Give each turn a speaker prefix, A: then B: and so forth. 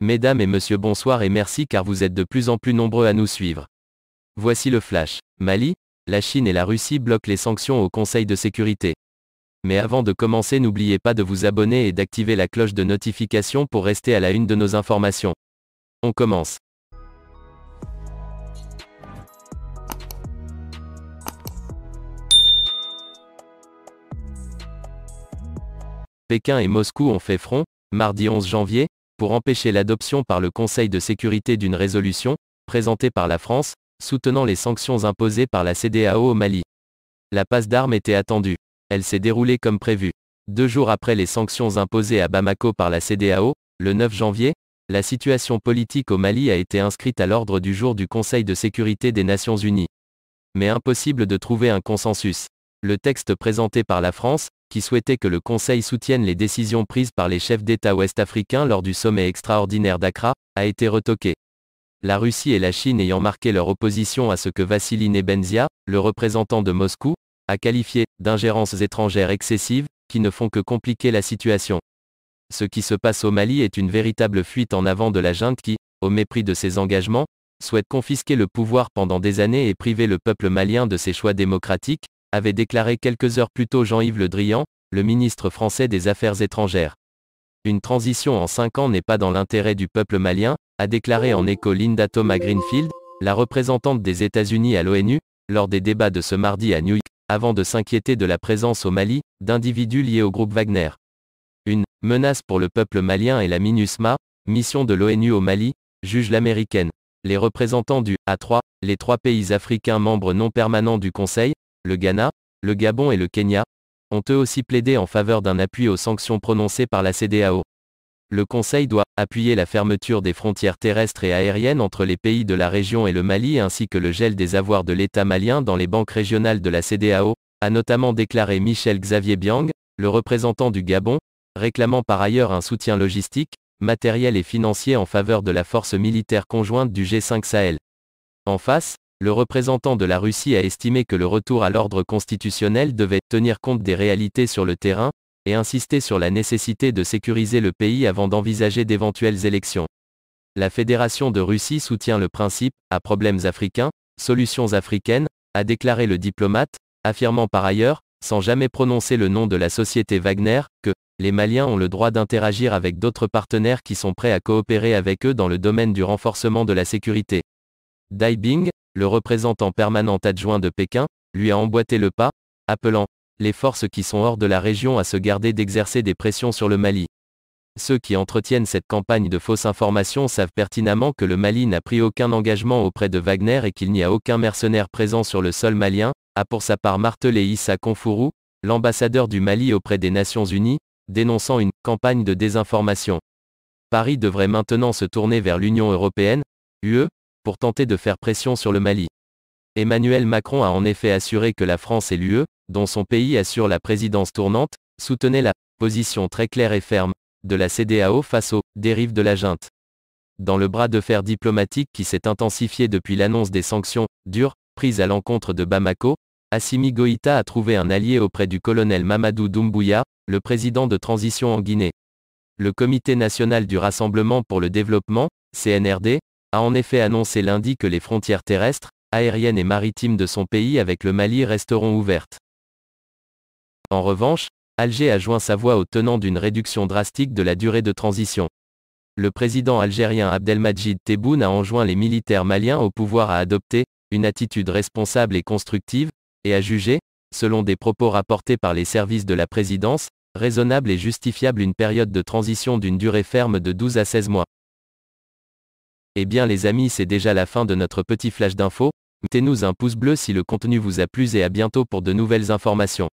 A: Mesdames et messieurs, bonsoir et merci car vous êtes de plus en plus nombreux à nous suivre. Voici le flash. Mali, la Chine et la Russie bloquent les sanctions au Conseil de sécurité. Mais avant de commencer, n'oubliez pas de vous abonner et d'activer la cloche de notification pour rester à la une de nos informations. On commence. Pékin et Moscou ont fait front, mardi 11 janvier, pour empêcher l'adoption par le Conseil de sécurité d'une résolution, présentée par la France, soutenant les sanctions imposées par la CEDEAO au Mali. La passe d'armes était attendue. Elle s'est déroulée comme prévu. 2 jours après les sanctions imposées à Bamako par la CEDEAO, le 9 janvier, la situation politique au Mali a été inscrite à l'ordre du jour du Conseil de sécurité des Nations Unies. Mais impossible de trouver un consensus. Le texte présenté par la France, qui souhaitait que le Conseil soutienne les décisions prises par les chefs d'État ouest-africains lors du sommet extraordinaire d'Accra, a été retoqué. La Russie et la Chine ayant marqué leur opposition à ce que Vassili Nebenzia, le représentant de Moscou, a qualifié d'ingérences étrangères excessives, qui ne font que compliquer la situation. Ce qui se passe au Mali est une véritable fuite en avant de la junte qui, au mépris de ses engagements, souhaite confisquer le pouvoir pendant des années et priver le peuple malien de ses choix démocratiques, avait déclaré quelques heures plus tôt Jean-Yves Le Drian, le ministre français des Affaires étrangères. Une transition en 5 ans n'est pas dans l'intérêt du peuple malien, a déclaré en écho Linda Thomas-Greenfield, la représentante des États-Unis à l'ONU, lors des débats de ce mardi à New York, avant de s'inquiéter de la présence au Mali d'individus liés au groupe Wagner. Une menace pour le peuple malien et la MINUSMA, mission de l'ONU au Mali, juge l'américaine. Les représentants du A3, les 3 pays africains membres non permanents du Conseil, le Ghana, le Gabon et le Kenya, ont eux aussi plaidé en faveur d'un appui aux sanctions prononcées par la CEDEAO. Le Conseil doit appuyer la fermeture des frontières terrestres et aériennes entre les pays de la région et le Mali ainsi que le gel des avoirs de l'État malien dans les banques régionales de la CEDEAO, a notamment déclaré Michel Xavier Biang, le représentant du Gabon, réclamant par ailleurs un soutien logistique, matériel et financier en faveur de la force militaire conjointe du G5 Sahel. En face, le représentant de la Russie a estimé que le retour à l'ordre constitutionnel devait tenir compte des réalités sur le terrain, et insister sur la nécessité de sécuriser le pays avant d'envisager d'éventuelles élections. La Fédération de Russie soutient le principe, à problèmes africains, solutions africaines, a déclaré le diplomate, affirmant par ailleurs, sans jamais prononcer le nom de la société Wagner, que les Maliens ont le droit d'interagir avec d'autres partenaires qui sont prêts à coopérer avec eux dans le domaine du renforcement de la sécurité. Dai Bing, le représentant permanent adjoint de Pékin, lui a emboîté le pas, appelant les forces qui sont hors de la région à se garder d'exercer des pressions sur le Mali. Ceux qui entretiennent cette campagne de fausses informations savent pertinemment que le Mali n'a pris aucun engagement auprès de Wagner et qu'il n'y a aucun mercenaire présent sur le sol malien, a pour sa part martelé Issa Konfourou, l'ambassadeur du Mali auprès des Nations Unies, dénonçant une campagne de désinformation. Paris devrait maintenant se tourner vers l'Union européenne, UE, pour tenter de faire pression sur le Mali. Emmanuel Macron a en effet assuré que la France et l'UE, dont son pays assure la présidence tournante, soutenaient la position très claire et ferme de la CEDEAO face aux dérives de la junte. Dans le bras de fer diplomatique qui s'est intensifié depuis l'annonce des sanctions dures prises à l'encontre de Bamako, Assimi Goïta a trouvé un allié auprès du colonel Mamadou Doumbouya, le président de transition en Guinée. Le Comité national du Rassemblement pour le développement, CNRD, a en effet annoncé lundi que les frontières terrestres, aériennes et maritimes de son pays avec le Mali resteront ouvertes. En revanche, Alger a joint sa voix aux tenants d'une réduction drastique de la durée de transition. Le président algérien Abdelmadjid Tebboune a enjoint les militaires maliens au pouvoir à adopter une attitude responsable et constructive, et à juger, selon des propos rapportés par les services de la présidence, raisonnable et justifiable une période de transition d'une durée ferme de 12 à 16 mois. Eh bien les amis, c'est déjà la fin de notre petit flash d'infos. Mettez-nous un pouce bleu si le contenu vous a plu et à bientôt pour de nouvelles informations.